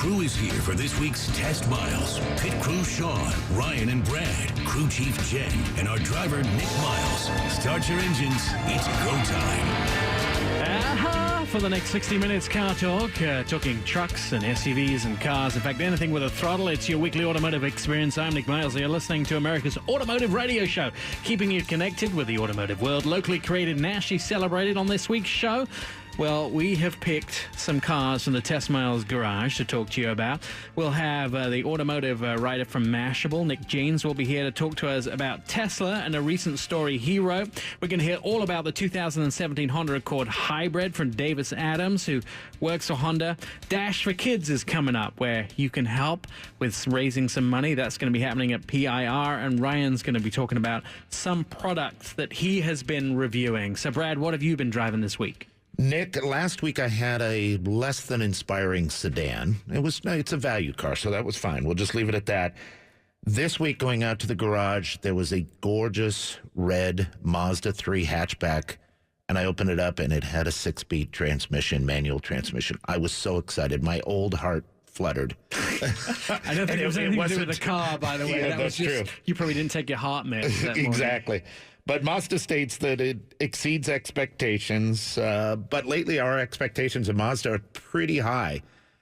crew is here for this week's Test Miles. Pit crew Sean, Ryan, and Brad. Crew chief Jen, and our driver Nick Miles. Start your engines. It's go time. For the next 60 minutes, Car Talk, talking trucks and SUVs and cars. In fact, anything with a throttle. It's your weekly automotive experience. I'm Nick Miles. You're listening to America's automotive radio show, keeping you connected with the automotive world. Locally created, nationally celebrated on this week's show. Well, we have picked some cars from the Test Miles garage to talk to you about. We'll have the automotive writer from Mashable, Nick Jeans, will be here to talk to us about Tesla and a recent story he wrote. We're going to hear all about the 2017 Honda Accord Hybrid from Davis Adams, who works for Honda. Dash for Kids is coming up, where you can help with raising some money. That's going to be happening at PIR, and Ryan's going to be talking about some products that he has been reviewing. So, Brad, what have you been driving this week? Nick, last week I had a less than inspiring sedan. It's a value car, so that was fine. We'll just leave it at that. This week, going out to the garage, there was a gorgeous red Mazda 3 hatchback, and I opened it up, and it had a 6-speed transmission, manual transmission. I was so excited. My old heart fluttered. I don't think it was anything to do with the car, by the way. Yeah, that's true. You probably didn't take your heart meds that morning. Exactly. But Mazda states that it exceeds expectations. But lately, our expectations of Mazda are pretty high.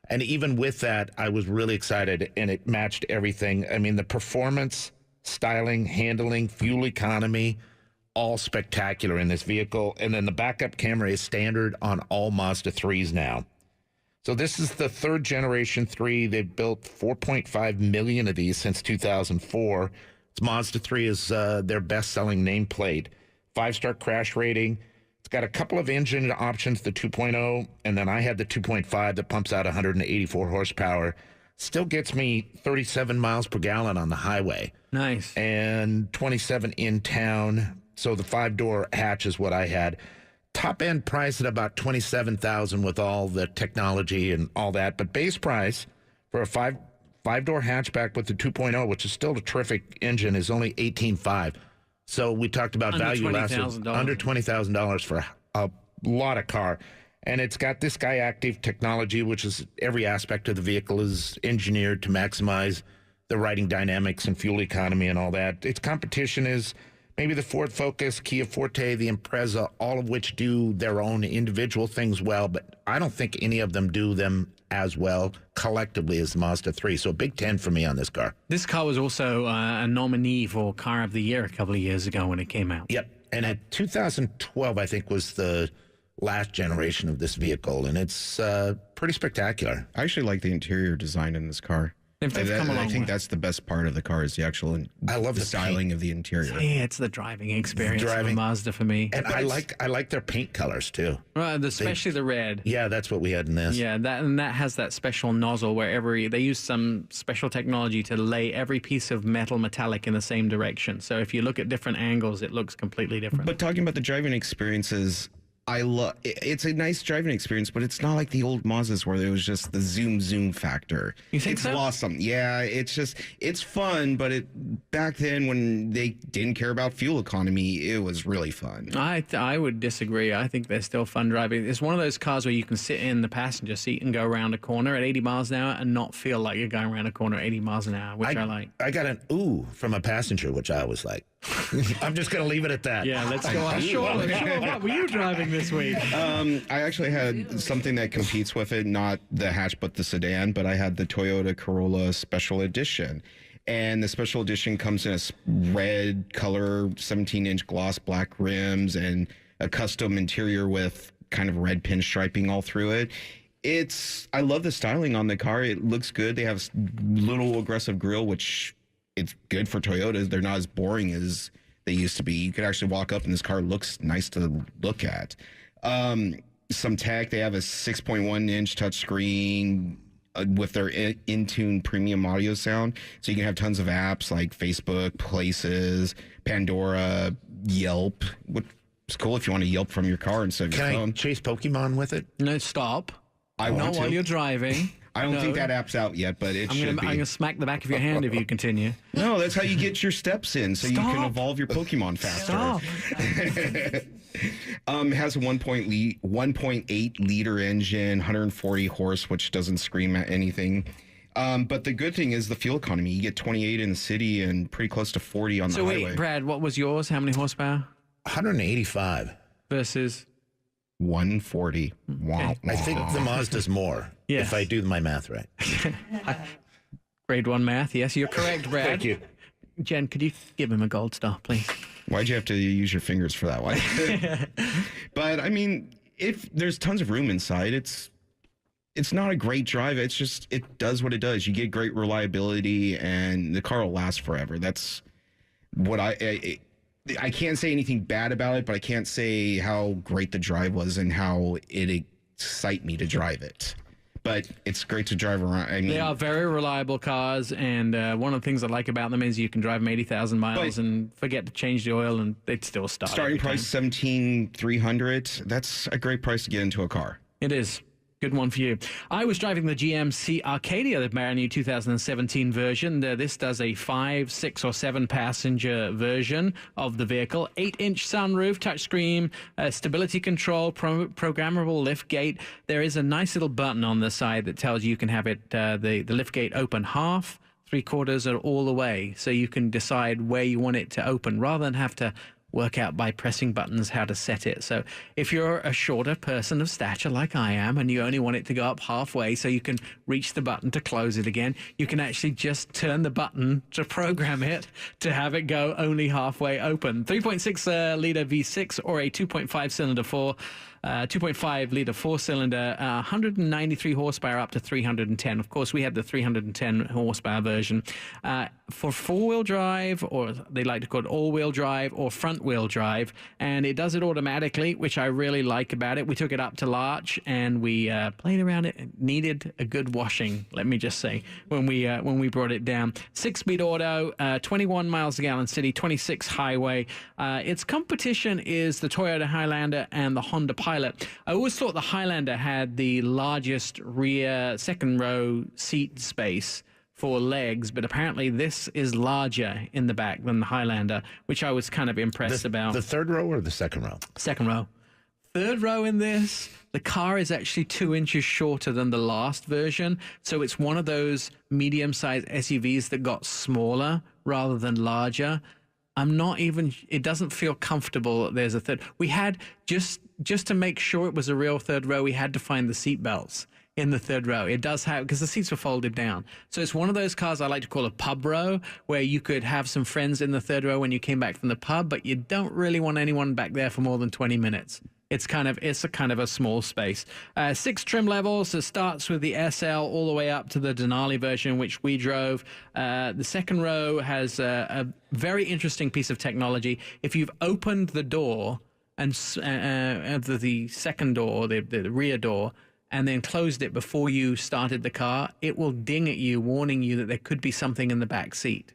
And even with that, I was really excited, and it matched everything. I mean, the performance, styling, handling, fuel economy, all spectacular in this vehicle. And then the backup camera is standard on all Mazda 3s now. So this is the third generation 3. They've built 4.5 million of these since 2004. Mazda 3 is their best-selling nameplate. 5-star crash rating. It's got a couple of engine options, the 2.0, and then I had the 2.5 that pumps out 184 horsepower. Still gets me 37 miles per gallon on the highway. Nice. And 27 in town. So the 5-door hatch is what I had. Top-end price at about $27,000 with all the technology and all that. But base price for a five-door hatchback with the 2.0, which is still a terrific engine, is only $18,500. So we talked about under value last week. Under $20,000 for a lot of car. And it's got this Skyactiv technology, which is every aspect of the vehicle is engineered to maximize the riding dynamics and fuel economy and all that. Its competition is maybe the Ford Focus, Kia Forte, the Impreza, all of which do their own individual things well, but I don't think any of them do them as well collectively as the Mazda 3. So a big 10 for me on this car. This car was also a nominee for Car of the Year a couple of years ago when it came out. Yep. And at 2012, I think, was the last generation of this vehicle, and it's pretty spectacular. I actually like the interior design in this car. I think that's the best part of the car is the actual I love the styling paint of the interior. Yeah, it's the driving experience of a Mazda for me. And I like their paint colors too. Right, especially the red. Yeah, that's what we had in this. Yeah, that has that special nozzle where they use some special technology to lay every piece of metal metallic in the same direction. So if you look at different angles, it looks completely different. But talking about the driving experiences, it's a nice driving experience, but it's not like the old Mazdas where there was just the zoom factor. You think it's so? Lost some. Yeah, it's fun, but back then when they didn't care about fuel economy, it was really fun. I would disagree. I think they're still fun driving. It's one of those cars where you can sit in the passenger seat and go around a corner at 80 miles an hour and not feel like you're going around a corner at 80 miles an hour, which I like. I got an ooh from a passenger, which I was like. I'm just going to leave it at that. Yeah, let's go on. Sure. What were you driving this week? I actually had something that competes with it, not the hatch, but the sedan, but I had the Toyota Corolla Special Edition. And the Special Edition comes in a red color, 17-inch gloss black rims, and a custom interior with kind of red pinstriping all through it. I love the styling on the car. It looks good. They have a little aggressive grille, which it's good for Toyotas. They're not as boring as they used to be. You could actually walk up and this car looks nice to look at. Some tech, they have a 6.1-inch touchscreen with their in-tune premium audio sound. So you can have tons of apps like Facebook, Places, Pandora, Yelp. It's cool if you want to Yelp from your car instead of your phone. Can I chase Pokemon with it? No, stop. I want to. While you're driving. I don't No. think that app's out yet, but it should be. I'm gonna smack the back of your hand if you continue. No, that's how you get your steps in, so you can Stop. evolve your Pokemon faster. Stop. Has a 1.8 liter engine, 140 horse, which doesn't scream at anything. But the good thing is the fuel economy. You get 28 in the city and pretty close to 40 on the So highway. wait, Brad, what was yours? How many horsepower 185. versus? 140. Wow. I think the Mazda's more, Yes. if I do my math right. Grade 1 math. Yes, you're correct, Brad. Thank you. Jen, could you give him a gold star, please? Why'd you have to use your fingers for that one? But I mean, if there's tons of room inside, it's not a great drive. It's just, it does what it does. You get great reliability and the car will last forever. That's what I can't say anything bad about it, but I can't say how great the drive was and how it excited me to drive it. But it's great to drive around. I mean, They are very reliable cars, and one of the things I like about them is you can drive them 80,000 miles But- and forget to change the oil, and they'd still start. starting every time. price $17,300. That's a great price to get into a car. It is. Good one for you. I was driving the GMC Arcadia, the brand new 2017 version. This does a 5, 6, or 7 passenger version of the vehicle. 8-inch sunroof, touchscreen, stability control, programmable lift gate. There is a nice little button on the side that tells you can have it the lift gate open half, 3/4, or all the way. So you can decide where you want it to open rather than have to work out by pressing buttons how to set it. So if you're a shorter person of stature like I am and you only want it to go up halfway so you can reach the button to close it again, you can actually just turn the button to program it to have it go only halfway open. 3.6 litre V6 or a 2.5 cylinder 2.5 litre 4-cylinder, 193 horsepower up to 310. Of course, we had the 310 horsepower version. For four-wheel drive, or they like to call it all-wheel drive or front-wheel drive, and it does it automatically, which I really like about it. We took it up to Larch and we played around it. It needed a good washing, let me just say, when we brought it down. 6-speed auto, 21 miles a gallon city, 26 highway. Its competition is the Toyota Highlander and the Honda Pilot. I always thought the Highlander had the largest rear second row seat space for legs, but apparently this is larger in the back than the Highlander, which I was kind of impressed about. The third row or the second row? Second row. Third row in this, the car is actually 2 inches shorter than the last version, so it's one of those medium-sized SUVs that got smaller rather than larger. It doesn't feel comfortable that there's a third. We had, just to make sure it was a real third row, we had to find the seat belts in the third row. It does have, because the seats were folded down. So it's one of those cars I like to call a pub row, where you could have some friends in the third row when you came back from the pub, but you don't really want anyone back there for more than 20 minutes. It's a kind of a small space. 6 trim levels. It starts with the SL all the way up to the Denali version, which we drove. The second row has a very interesting piece of technology. If you've opened the door and the second door, the rear door, and then closed it before you started the car, it will ding at you, warning you that there could be something in the back seat.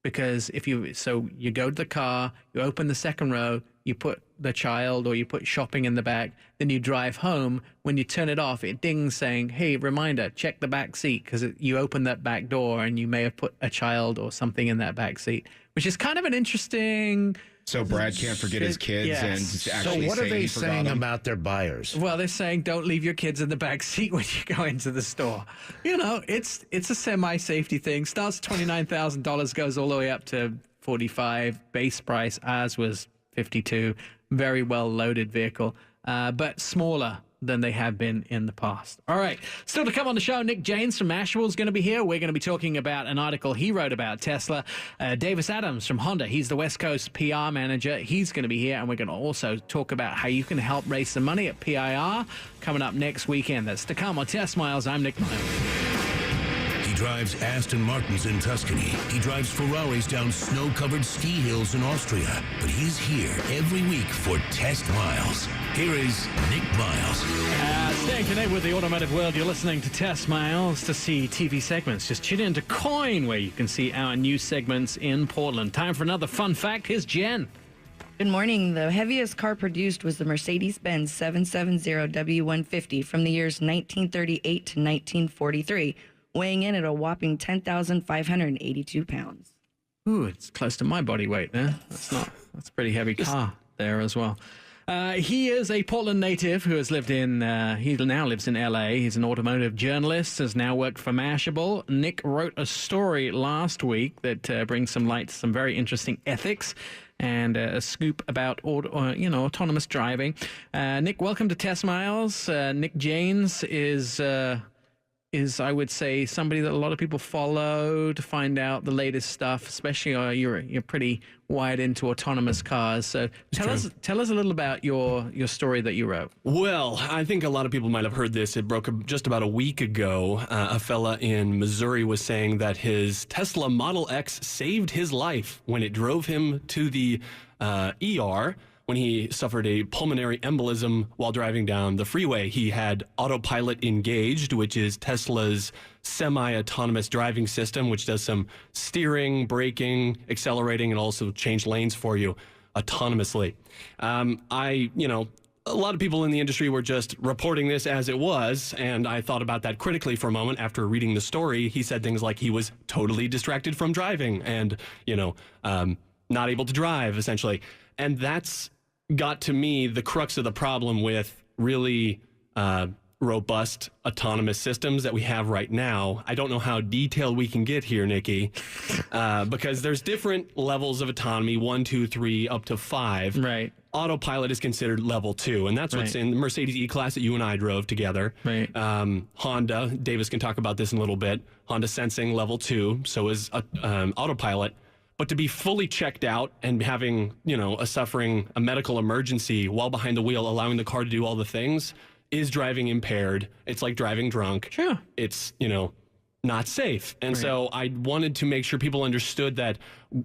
Because you go to the car, you open the second row, you put the child or you put shopping in the back, then you drive home. When you turn it off, it dings saying, hey, reminder, check the back seat, because you opened that back door and you may have put a child or something in that back seat, which is kind of an interesting... So Brad can't forget his kids Yes. and So actually what are say they he forgot saying them. about their buyers? Well, they're saying don't leave your kids in the back seat when you go into the store. You know, it's a semi-safety thing. Starts at $29,000, goes all the way up to $45,000 base price. Ours was $52,000. Very well loaded vehicle, but smaller than they have been in the past. All right, still to come on the show, Nick James from Asheville is going to be here. We're going to be talking about an article he wrote about Tesla. Davis Adams from Honda, he's the West Coast PR manager. He's going to be here, and we're going to also talk about how you can help raise some money at PIR coming up next weekend. That's to come on Test Miles. I'm Nick Miles. He drives Aston Martins in Tuscany. He drives Ferraris down snow-covered ski hills in Austria. But he's here every week for Test Miles. Here is Nick Miles. Staying connected with the automotive world, you're listening to Test Miles. To see TV segments, just tune in to Coin, where you can see our news segments in Portland. Time for another fun fact. Here's Jen. Good morning. The heaviest car produced was the Mercedes-Benz 770W150 from the years 1938 to 1943, weighing in at a whopping 10,582 pounds. Ooh, it's close to my body weight there. That's a pretty heavy car there as well. He is a Portland native who has lived in, he now lives in LA. He's an automotive journalist, has now worked for Mashable. Nick wrote a story last week that brings some light to some very interesting ethics and a scoop about, autonomous driving. Nick, welcome to Test Miles. Nick Janes is, I would say, somebody that a lot of people follow to find out the latest stuff, especially you're pretty wired into autonomous cars. So tell us a little about your story that you wrote. Well, I think a lot of people might have heard this. It broke just about a week ago. A fella in Missouri was saying that his Tesla Model X saved his life when it drove him to the ER when he suffered a pulmonary embolism while driving down the freeway. He had autopilot engaged, which is Tesla's semi-autonomous driving system, which does some steering, braking, accelerating, and also change lanes for you autonomously. A lot of people in the industry were just reporting this as it was, and I thought about that critically for a moment after reading the story. He said things like he was totally distracted from driving and, not able to drive, essentially. And that's got to me the crux of the problem with really robust autonomous systems that we have right now. I don't know how detailed we can get here, Nikki, because there's different levels of autonomy, 1, 2, 3, up to 5. Right. Autopilot is considered level 2, and that's what's in the Mercedes E-Class that you and I drove together. Right. Honda, Davis can talk about this in a little bit. Honda Sensing level 2, so is autopilot. But to be fully checked out and having, suffering a medical emergency while behind the wheel, allowing the car to do all the things, is driving impaired. It's like driving drunk. Sure. It's, not safe. And so I wanted to make sure people understood that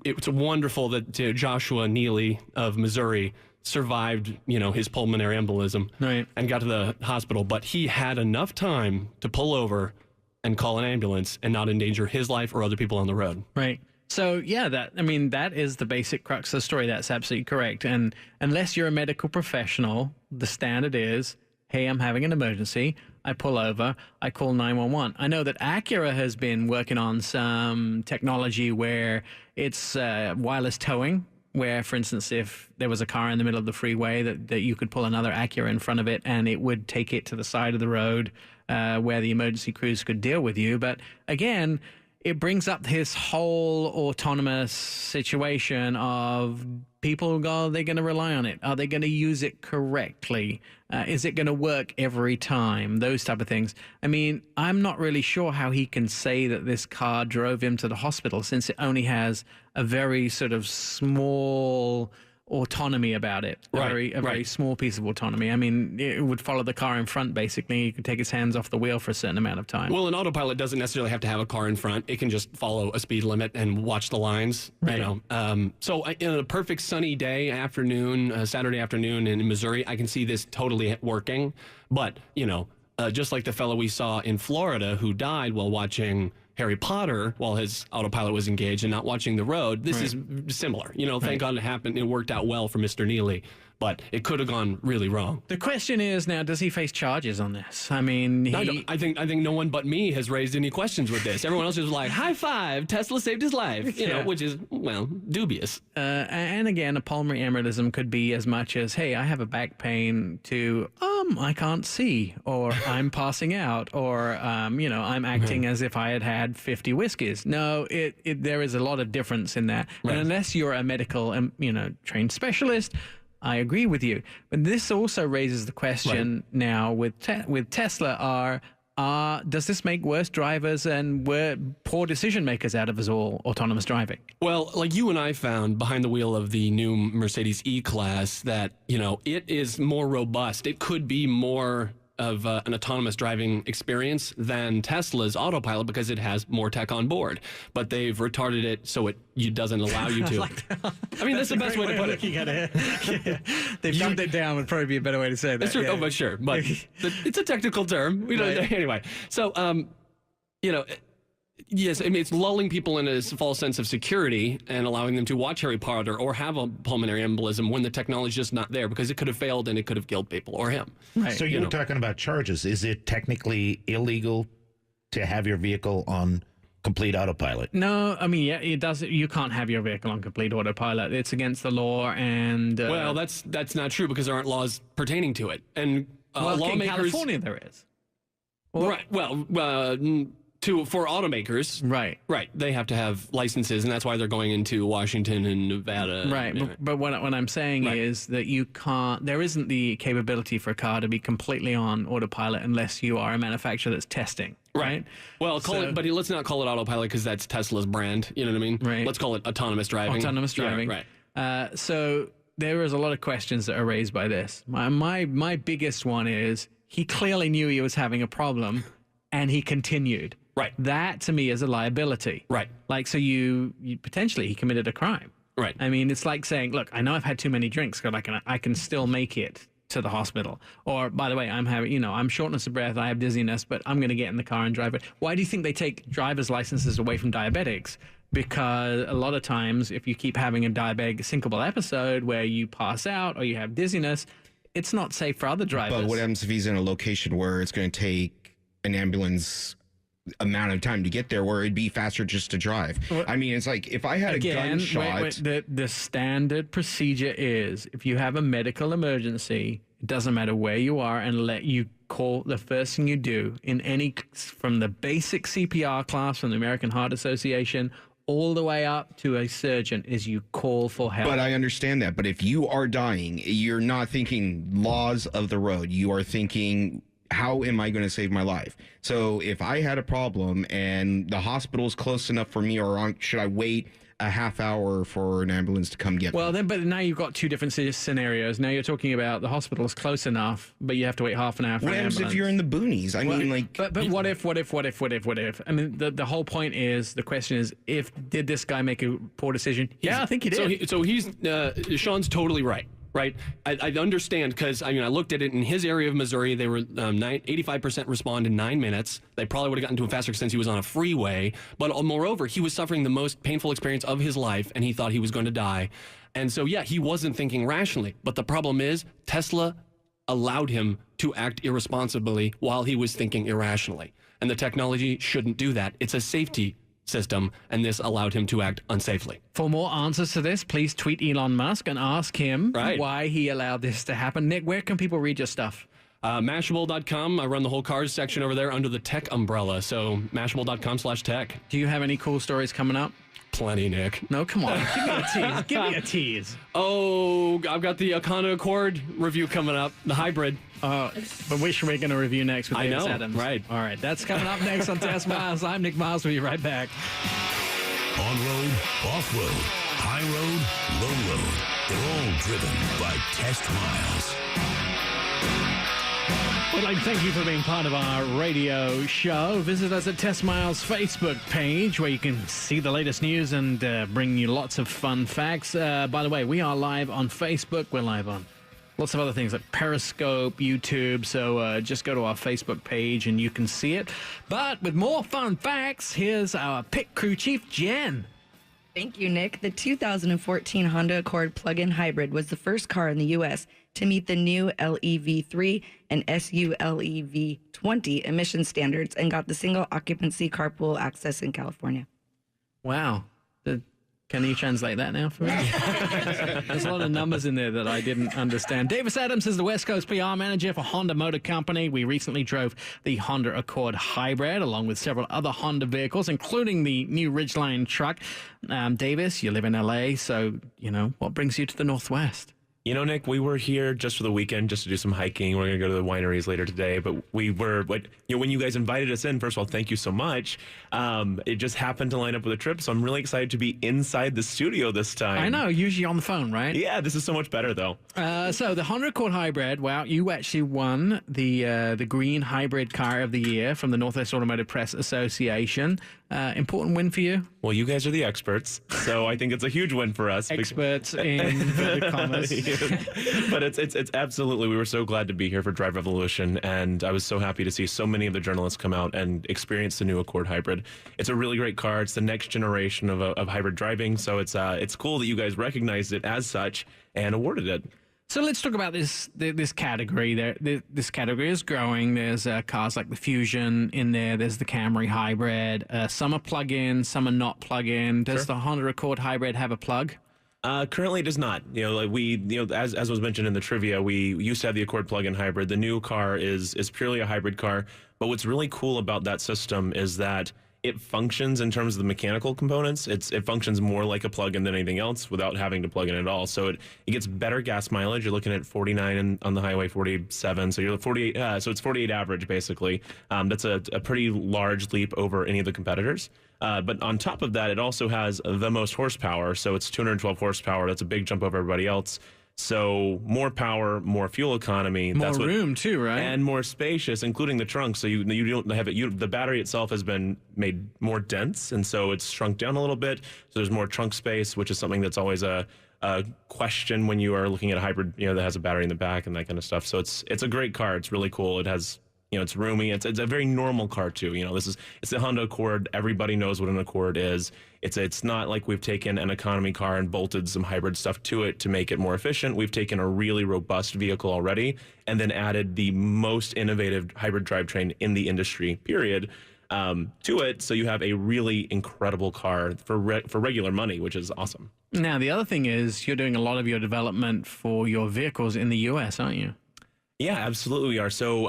it's wonderful that Joshua Neely of Missouri survived, his pulmonary embolism and got to the hospital. But he had enough time to pull over and call an ambulance and not endanger his life or other people on the road. Right. So, that is the basic crux of the story. That's absolutely correct. And unless you're a medical professional, the standard is, hey, I'm having an emergency. I pull over. I call 911. I know that Acura has been working on some technology where it's wireless towing, where, for instance, if there was a car in the middle of the freeway, that you could pull another Acura in front of it and it would take it to the side of the road where the emergency crews could deal with you. But again, it brings up this whole autonomous situation of people, are they going to rely on it? Are they going to use it correctly? Is it going to work every time? Those type of things. I mean, I'm not really sure how he can say that this car drove him to the hospital since it only has a very sort of small autonomy about it. A very small piece of autonomy. I mean, it would follow the car in front, basically. You could take his hands off the wheel for a certain amount of time. Well, an autopilot doesn't necessarily have to have a car in front. It can just follow a speed limit and watch the lines. So in a perfect sunny day, Saturday afternoon in Missouri, I can see this totally working. But, just like the fellow we saw in Florida who died while watching Harry Potter while his autopilot was engaged and not watching the road, this is similar. Thank God it happened. It worked out well for Mr. Neely, but it could have gone really wrong. The question is now, does he face charges on this? I mean, I think no one but me has raised any questions with this. Everyone else is like, high five, Tesla saved his life, which is, dubious. And again, a pulmonary embolism could be as much as, hey, I have a back pain, to, I can't see, or I'm passing out, or, I'm acting as if I had 50 whiskeys. No, there is a lot of difference in that. And unless you're a medical, trained specialist, I agree with you. But this also raises the question now with Tesla does this make worse drivers and poor decision makers out of us all autonomous driving? Well, like you and I found behind the wheel of the new Mercedes E-Class that, it is more robust. It could be more of an autonomous driving experience than Tesla's autopilot because it has more tech on board. But they've retarded it so it doesn't allow you to. I mean, that's the best way to put it. They've dumbed it down would probably be a better way to say that. That's true. Oh, but sure. But it's a technical term. We don't anyway. So, Yes, I mean, it's lulling people in a false sense of security and allowing them to watch Harry Potter or have a pulmonary embolism when the technology's just not there, because it could have failed and it could have killed people or him. Right. So you were talking about charges. Is it technically illegal to have your vehicle on complete autopilot? No, I mean, yeah, it does. You can't have your vehicle on complete autopilot. It's against the law, and Well, that's not true, because there aren't laws pertaining to it. And well, in lawmakers, California there is. right? Well, for automakers, Right. right, they have to have licenses, and that's why they're going into Washington and Nevada. Right, but what I'm saying Right. is that you can't. There isn't the capability for a car to be completely on autopilot unless you are a manufacturer that's testing. Right. Well, So- but let's not call it autopilot, because that's Tesla's brand. You know what I mean? Right. Let's call it autonomous driving. Autonomous Yeah, driving. right. So there is a lot of questions that are raised by this. My biggest one is he clearly knew he was having a problem, and he continued. Right. That to me is a liability. Right. Like, so you potentially he committed a crime. Right. I mean, it's like saying, look, I know I've had too many drinks, but I can still make it to the hospital. Or, by the way, I'm shortness of breath, I have dizziness, but I'm going to get in the car and drive it. Why do you think they take driver's licenses away from diabetics? Because a lot of times, if you keep having a diabetic syncopal episode where you pass out or you have dizziness, it's not safe for other drivers. But what happens if he's in a location where it's going to take an ambulance amount of time to get there, where it'd be faster just to drive? I mean, it's like if I had a gunshot. The standard procedure is if you have a medical emergency, it doesn't matter where you are, and let you call the first thing you do in any, from the basic CPR class from the American Heart Association all the way up to a surgeon, is you call for help. But I understand that. But if you are dying, you're not thinking laws of the road. You are thinking, how am I going to save my life? So if I had a problem and the hospital is close enough for me, or should I wait a half hour for an ambulance to come get me? Well, then, but now you've got two different scenarios. Now you're talking about the hospital is close enough, but you have to wait half an hour for What an happens ambulance. if you're in the boonies? I mean, like... But what if? I mean, the whole point is, the question is, did this guy make a poor decision? Yeah, I think he did. So he's Sean's totally right. Right. I understand, because, I mean, I looked at it in his area of Missouri. They were 85% respond in 9 minutes. They probably would have gotten to him faster since he was on a freeway. But moreover, he was suffering the most painful experience of his life, and he thought he was going to die. And so, yeah, he wasn't thinking rationally. But the problem is, Tesla allowed him to act irresponsibly while he was thinking irrationally. And the technology shouldn't do that. It's a safety system, and this allowed him to act unsafely. For more answers to this, please tweet Elon Musk and ask him why he allowed this to happen. Nick, where can people read your stuff? Mashable.com. I run the whole cars section over there under the tech umbrella. So mashable.com/tech. Do you have any cool stories coming up? Plenty, Nick. No, come on. Give me a tease. Give me a tease. Oh, I've got the Honda Accord review coming up, the hybrid. But which we're going to review next with I Davis know, Adams. right. All right. That's coming up next on Test Miles. I'm Nick Miles. We'll be right back. On-road, off-road, high road, low road. They're all driven by Test Miles. We'd like to thank you for being part of our radio show. Visit us at Test Miles' Facebook page, where you can see the latest news and bring you lots of fun facts. By the way, we are live on Facebook. We're live on lots of other things like Periscope, YouTube. So just go to our Facebook page and you can see it. But with more fun facts, here's our pit crew chief, Jen. Thank you, Nick. The 2014 Honda Accord plug-in hybrid was the first car in the U.S. to meet the new LEV3 and SULEV20 emission standards and got the single occupancy carpool access in California. Wow. Can you translate that now for me? There's a lot of numbers in there that I didn't understand. Davis Adams is the West Coast PR manager for Honda Motor Company. We recently drove the Honda Accord Hybrid along with several other Honda vehicles, including the new Ridgeline truck. Davis, you live in LA, so, what brings you to the Northwest? You know, Nick, we were here just for the weekend, just to do some hiking. We're going to go to the wineries later today. But we were, when you guys invited us in, first of all, thank you so much. It just happened to line up with a trip. So I'm really excited to be inside the studio this time. I know, usually on the phone, right? Yeah, this is so much better, though. So the Honda Accord Hybrid, wow, you actually won the Green Hybrid Car of the Year from the Northwest Automotive Press Association. Important win for you? Well, you guys are the experts, so I think it's a huge win for us. Experts in inverted commas. But it's absolutely, we were so glad to be here for Drive Revolution, and I was so happy to see so many of the journalists come out and experience the new Accord Hybrid. It's a really great car. It's the next generation of hybrid driving, so it's cool that you guys recognized it as such and awarded it. So let's talk about this category. This category is growing. There's cars like the Fusion in there. There's the Camry Hybrid. Some are plug-in, some are not plug-in. Does the Honda Accord Hybrid have a plug? Currently, it does not. As was mentioned in the trivia, we used to have the Accord plug-in hybrid. The new car is purely a hybrid car. But what's really cool about that system is that it functions in terms of the mechanical components. It functions more like a plug-in than anything else without having to plug in at all. So it gets better gas mileage. You're looking at 49 on the highway, 47. So you're 48. So it's 48 average basically. That's a pretty large leap over any of the competitors. But on top of that, it also has the most horsepower. So it's 212 horsepower. That's a big jump over everybody else. So more power, more fuel economy, more room too, right? And more spacious, including the trunk. So you don't have it. The battery itself has been made more dense, and so it's shrunk down a little bit. So there's more trunk space, which is something that's always a question when you are looking at a hybrid, that has a battery in the back and that kind of stuff. So it's a great car. It's really cool. It has. It's roomy. It's a very normal car too. It's the Honda Accord. Everybody knows what an Accord is. It's not like we've taken an economy car and bolted some hybrid stuff to it to make it more efficient. We've taken a really robust vehicle already and then added the most innovative hybrid drivetrain in the industry, period, to it. So you have a really incredible car for regular money, which is awesome. Now, the other thing is you're doing a lot of your development for your vehicles in the U.S., aren't you? Yeah, absolutely we are. So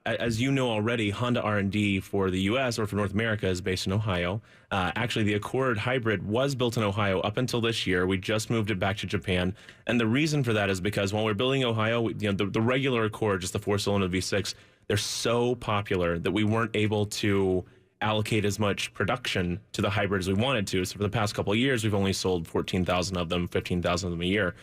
as you know already, Honda R&D for the U.S. or for North America is based in Ohio. Actually, the Accord Hybrid was built in Ohio up until this year. We just moved it back to Japan. And the reason for that is because when we're building Ohio, the regular Accord, just the four-cylinder V6, they're so popular that we weren't able to allocate as much production to the hybrid as we wanted to. So for the past couple of years, we've only sold 14,000 of them, 15,000 of them a year.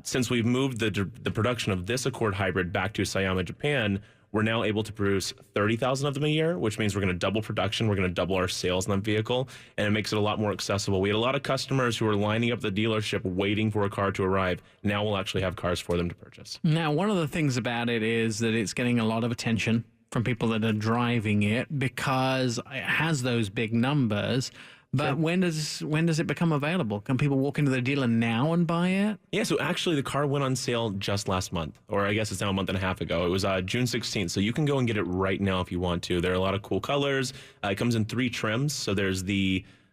Since we've moved the production of this Accord Hybrid back to Sayama, Japan, we're now able to produce 30,000 of them a year, which means we're going to double production. We're going to double our sales on that vehicle, and it makes it a lot more accessible. We had a lot of customers who were lining up at the dealership waiting for a car to arrive. Now we'll actually have cars for them to purchase. Now, one of the things about it is that it's getting a lot of attention from people that are driving it because it has those big numbers. But sure. When does it become available? Can people walk into the dealer now and buy it? Yeah, so actually the car went on sale just last month, or I guess it's now a month and a half ago. It was June 16th, so you can go and get it right now if you want to. There are a lot of cool colors. It comes in 3 trims, so there's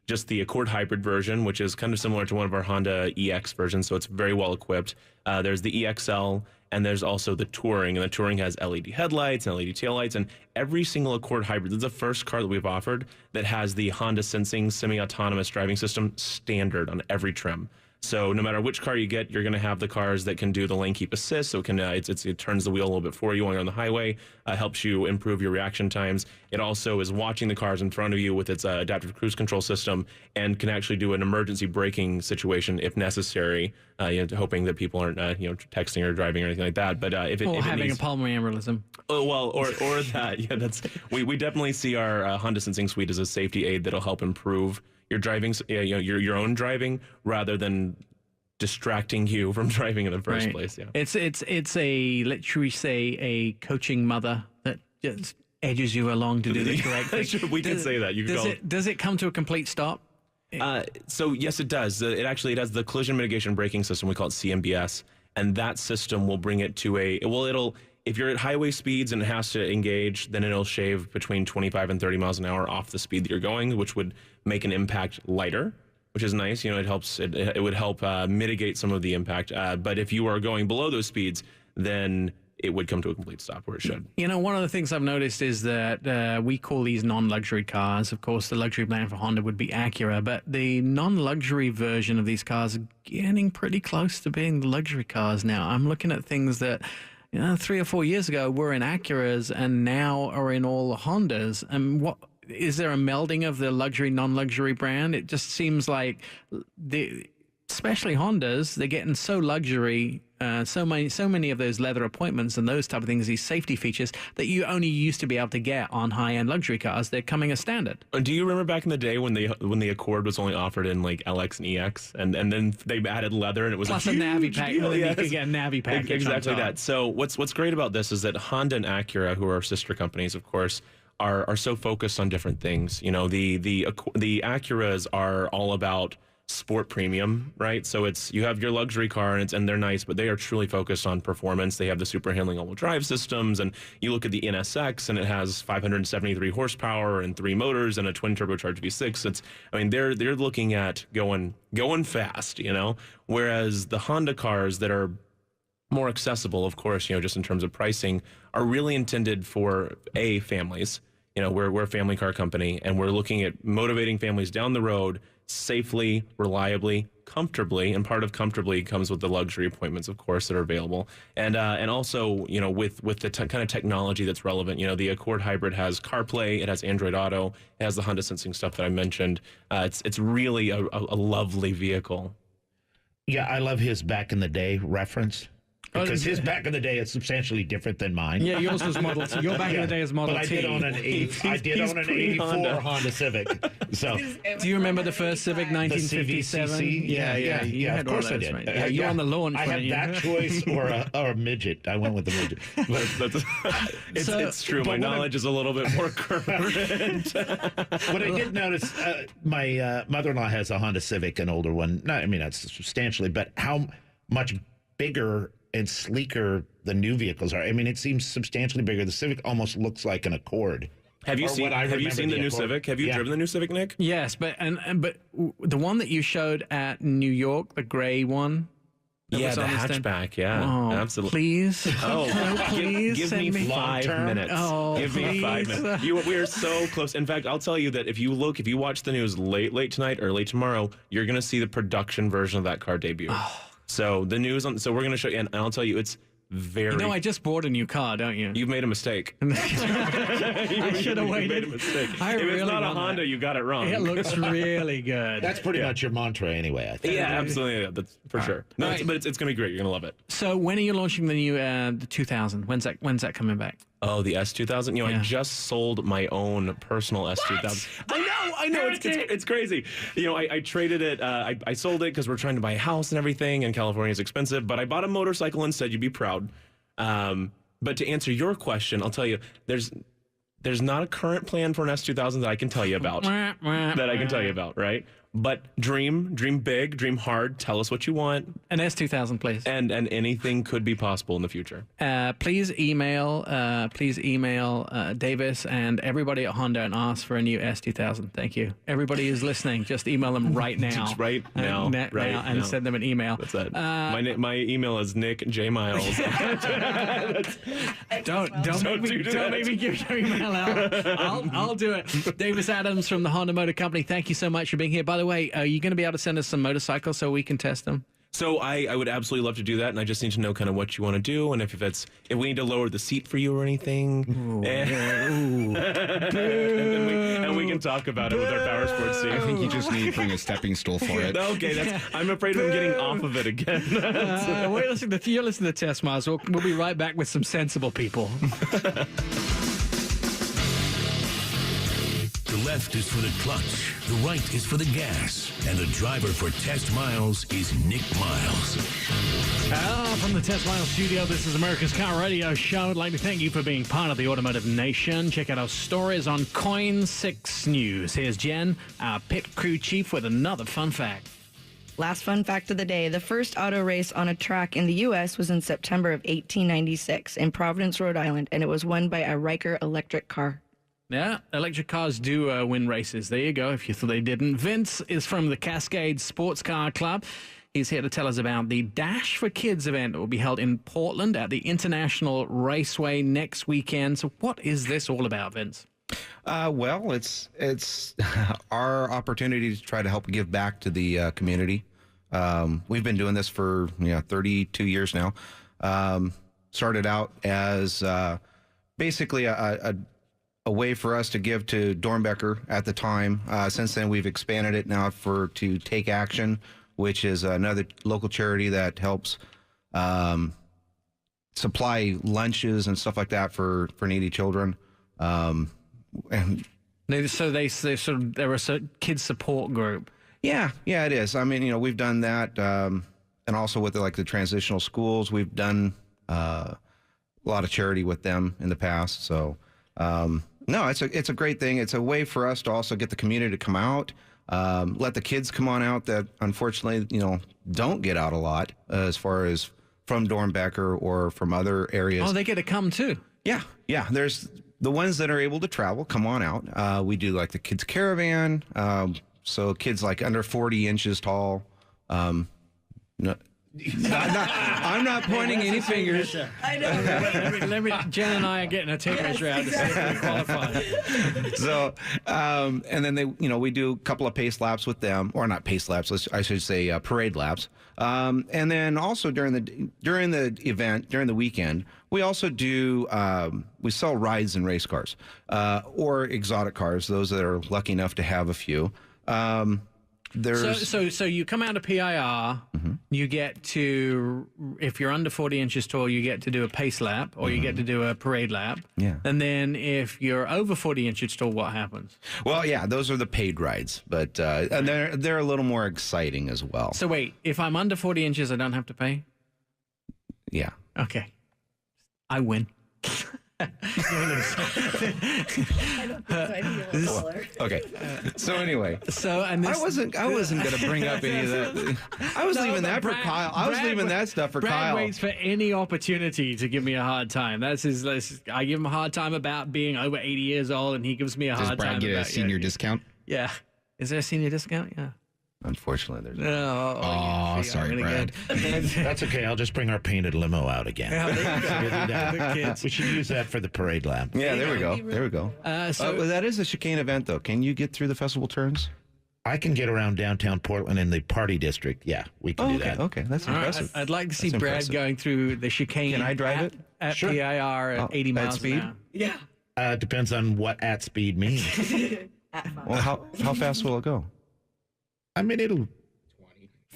just the Accord Hybrid version, which is kind of similar to one of our Honda EX versions, so it's very well equipped. There's the EXL, and there's also the Touring, and the Touring has LED headlights and LED taillights, and every single Accord Hybrid, this is the first car that we've offered that has the Honda Sensing semi-autonomous driving system standard on every trim. So no matter which car you get, you're going to have the cars that can do the lane keep assist. So it can it turns the wheel a little bit for you when you're on the highway, helps you improve your reaction times. It also is watching the cars in front of you with its adaptive cruise control system and can actually do an emergency braking situation if necessary. Hoping that people aren't texting or driving or anything like that. But if having needs, a pulmonary embolism. Oh well, or that. Yeah, that's we definitely see our Honda Sensing Suite as a safety aid that'll help improve your driving, your own driving, rather than distracting you from driving in the first place. Yeah, it's a, let's we say, a coaching mother that just edges you along to do the correct thing. Sure, we can say that. Does it come to a complete stop? So yes, it does. It has the collision mitigation braking system. We call it CMBS, and that system will bring it to if you're at highway speeds and it has to engage, then it'll shave between 25 and 30 miles an hour off the speed that you're going, which would make an impact lighter, which is nice. It helps. It would help mitigate some of the impact. But if you are going below those speeds, then it would come to a complete stop where it should. One of the things I've noticed is that we call these non-luxury cars. Of course, the luxury brand for Honda would be Acura, but the non-luxury version of these cars are getting pretty close to being the luxury cars now. I'm looking at things that 3 or 4 years ago were in Acuras and now are in all the Hondas. And what is there a melding of the luxury non-luxury brand? It just seems like especially Hondas, they're getting so luxury, so many of those leather appointments and those type of things, these safety features that you only used to be able to get on high-end luxury cars. They're coming as standard. Do you remember back in the day when the Accord was only offered in like LX and EX, and then they added leather and it was Plus a a Navi huge pack. deal. Well, then Yes. you could get a Navi package. Exactly on top. that. So what's great about this is that Honda and Acura, who are sister companies, of course, are so focused on different things. You know, the Acuras are all about sport premium, right? So it's, you have your luxury car and they're nice, but they are truly focused on performance. They have the super handling all-wheel drive systems, and you look at the NSX and it has 573 horsepower and 3 motors and a twin turbocharged V6. They're looking at going fast, you know, whereas the Honda cars that are more accessible, of course, you know, just in terms of pricing, are really intended for families. You know, we're a family car company, and we're looking at motivating families down the road safely, reliably, comfortably, and part of comfortably comes with the luxury appointments, of course, that are available, and also, you know, with the kind of technology that's relevant. You know, the Accord Hybrid has CarPlay, it has Android Auto, it has the Honda Sensing stuff that I mentioned. It's really a lovely vehicle. Yeah, I love his back in the day reference. Because his back in the day is substantially different than mine. Yeah, yours was Model T. Your back in the day is Model But T. I did own an He's 84 Honda Civic. So Do you remember the first Civic, the 1957? CVCC, You of had all course I those, did. right? Yeah, you were on the launch. I had weren't you? that choice or a midget. I went with the midget. It's true. My knowledge is a little bit more current. What I did notice, my mother-in-law has a Honda Civic, an older one. Not substantially, but how much bigger and sleeker the new vehicles are. I mean, it seems substantially bigger. The Civic almost looks like an Accord. Have you Or seen what I the remember new Accord. Civic? Have you Yeah. driven the new Civic, Nick? Yes, but the one that you showed at New York, the gray one. that Yeah, was the on stand- hatchback. Yeah, Oh, absolutely. please. Oh, please give send me 5 long-term. minutes. Oh, give me 5 please. minutes. We are so close. In fact, I'll tell you that if you watch the news late tonight or late tomorrow, you're going to see the production version of that car debut. So the news so we're going to show you, and I'll tell you, it's very. You know, I just bought a new car, don't you? You've made a mistake. I should have You made waited. a mistake. I If really it's not a want Honda, that. you got it wrong. It looks really good. That's pretty much your mantra anyway, I think. yeah, absolutely. Yeah, that's for sure. No, Right. but it's going to be great. You're going to love it. So when are you launching the new the 2000? When's that coming back? Oh, the S2000. You know, Yeah. I just sold my own personal S2000. I know. It's crazy. You know, I traded it. I sold it because we're trying to buy a house and everything, and California is expensive. But I bought a motorcycle instead. You'd be proud. But to answer your question, I'll tell you, there's not a current plan for an S2000 that I can tell you about. Right? But dream big, dream hard. Tell us what you want, An S2000, please. and anything could be possible in the future. Please email Davis and everybody at Honda and ask for a new S2000. Thank you. Everybody who's listening, just email them right now. Just right now. And send them an email. That's it. My email is Nick J Miles. Don't make me give your email out. I'll do it. Davis Adams from the Honda Motor Company. Thank you so much for being here. By the way, are you going to be able to send us some motorcycles so we can test them? So I would absolutely love to do that, and I just need to know kind of what you want to do, and if we need to lower the seat for you or anything, and we can talk about it with our Power Sports team. I think you just need to bring a stepping stool for it. Okay, I'm afraid of him getting off of it again. You're listening to Test Miles. We'll be right back with some sensible people. The left is for the clutch, the right is for the gas, and the driver for Test Miles is Nick Miles. From the Test Miles studio, this is America's Car Radio Show. I'd like to thank you for being part of the Automotive Nation. Check out our stories on Coin 6 News. Here's Jen, our pit crew chief, with another fun fact. Last fun fact of the day. The first auto race on a track in the U.S. was in September of 1896 in Providence, Rhode Island, and it was won by a Riker electric car. Yeah, electric cars do win races. There you go, if you thought they didn't. Vince is from the Cascade Sports Car Club. He's here to tell us about the Dash for Kids event that will be held in Portland at the International Raceway next weekend. So what is this all about, Vince? Well, it's our opportunity to try to help give back to the community. We've been doing this for 32 years now. Started out as basically a way for us to give to Dornbecker at the time. Since then, we've expanded it now to Take Action, which is another local charity that helps supply lunches and stuff like that for needy children. And So they're a kids support group. yeah, it is. I mean, we've done that, and also with the transitional schools, we've done a lot of charity with them in the past. So, no, it's a great thing. It's a way for us to also get the community to come out, let the kids come on out that unfortunately, don't get out a lot as far as from Dornbecker or from other areas. Oh, they get to come too. Yeah. There's the ones that are able to travel, come on out. We do like the kids caravan. So kids like under 40 inches tall. No, I'm not pointing any fingers. I know. Jen and I are getting a tape measure out to see if we qualify. So, and then we do a couple of pace laps with them, or not pace laps. I should say parade laps. And then also during the event, during the weekend, we also do we sell rides and race cars, or exotic cars. Those that are lucky enough to have a few. So you come out of PIR, you get to, if you're under 40 inches tall, you get to do a pace lap or you get to do a parade lap. Yeah. And then if you're over 40 inches tall, what happens? Well, yeah, those are the paid rides, but and they're a little more exciting as well. So wait, if I'm under 40 inches, I don't have to pay? Yeah. Okay. I win. Okay. So anyway, I wasn't going to bring up any of that. I was leaving that for Kyle. I was leaving that stuff for Brad Kyle. waits for any opportunity to give me a hard time. That's his. I give him a hard time about being over 80 years old, and he gives me a Does hard Brad time get about a senior discount? Yeah. Is there a senior discount? Yeah. Unfortunately, there's Oh, sorry, Brad. That's okay. I'll just bring our painted limo out again. The kids. We should use that for the parade lap. Yeah, there we go. There we go. Well, that is a chicane event, though. Can you get through the festival turns? I can get around downtown Portland in the party district. Yeah, we can do that. Okay, that's All right, impressive. I'd like to see That's Brad impressive. going through the chicane. Can I drive it? At Sure. PIR at 80 at miles speed? an hour. Yeah. Depends on what at speed means. Well, how fast will it go? I mean, it'll.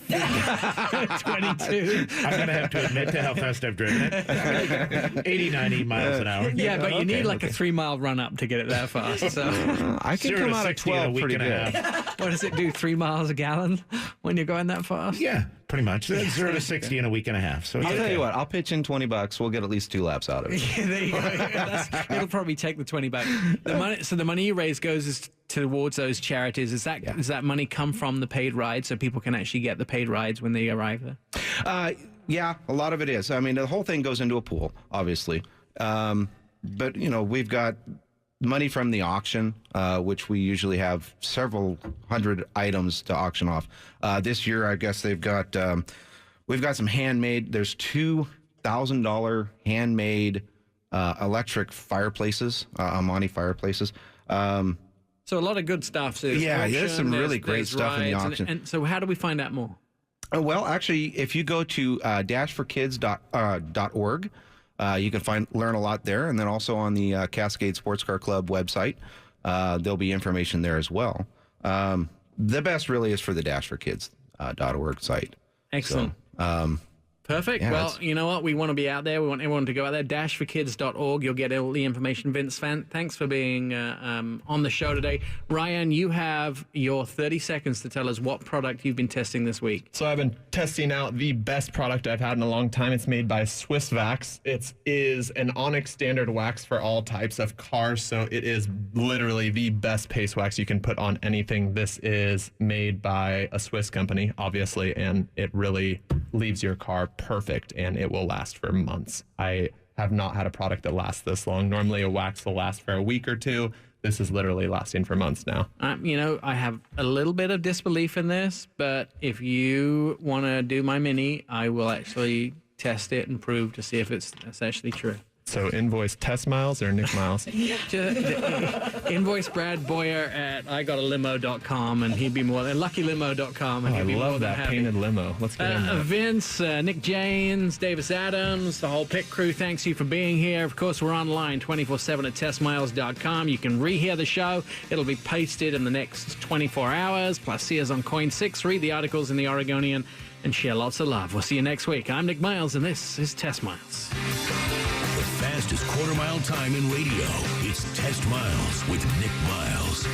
22. I'm going to have to admit to how fast I've driven it. 80, 90 miles an hour. Yeah, but you need like okay. a 3 mile run up to get it that fast. So I can 0 come to out at 60 in a 12 week pretty and a good. half. what does it do? 3 miles a gallon when you're going that fast? Yeah, pretty much. That's 0 to 60 in a week and a half. So it's I'll tell okay. you what. I'll pitch in $20. We'll get at least 2 laps out of it. Yeah, there you go. It'll probably take the 20 back. The money you raise goes towards those charities. Does that money come from the paid rides so people can actually get the paid rides when they arrive there? Yeah, a lot of it is. I mean, the whole thing goes into a pool, obviously. But, we've got money from the auction, which we usually have several hundred items to auction off. This year, I guess we've got some handmade. There's $2,000 handmade electric fireplaces, Amani fireplaces. So a lot of good stuff. So There's some really great stuff in the auction. And so how do we find out more? Well, actually, if you go to dashforkids.org, you can learn a lot there. And then also on the Cascade Sports Car Club website, there'll be information there as well. The best really is for the dashforkids.org site. Excellent. So, Perfect. Yeah, Well, you know what? We want to be out there. We want everyone to go out there. Dashforkids.org. You'll get all the information. Vince, thanks for being on the show today. Ryan, you have your 30 seconds to tell us what product you've been testing this week. So I've been testing out the best product I've had in a long time. It's made by Swiss Wax. It is an Onyx standard wax for all types of cars. So it is literally the best paste wax you can put on anything. This is made by a Swiss company, obviously, and it really leaves your car perfect, and it will last for months. I have not had a product that lasts this long. Normally a wax will last for a week or two. This is literally lasting for months now. I have a little bit of disbelief in this, but if you want to do my Mini, I will actually test it and prove to see if it's actually true. So invoice Tess Miles or Nick Miles? Invoice Brad Boyer at IGotALimo.com, and he'd be more than LuckyLimo.com. And I he'd be more love than that happy. painted limo. Let's get in there. Vince, Nick Janes, Davis Adams, the whole pit crew, thanks you for being here. Of course, we're online 24/7 at testmiles.com. You can rehear the show. It'll be pasted in the next 24 hours. Plus, see us on Coin 6, read the articles in the Oregonian, and share lots of love. We'll see you next week. I'm Nick Miles, and this is Test Miles. The fastest quarter mile time in radio. It's Test Miles with Nick Miles.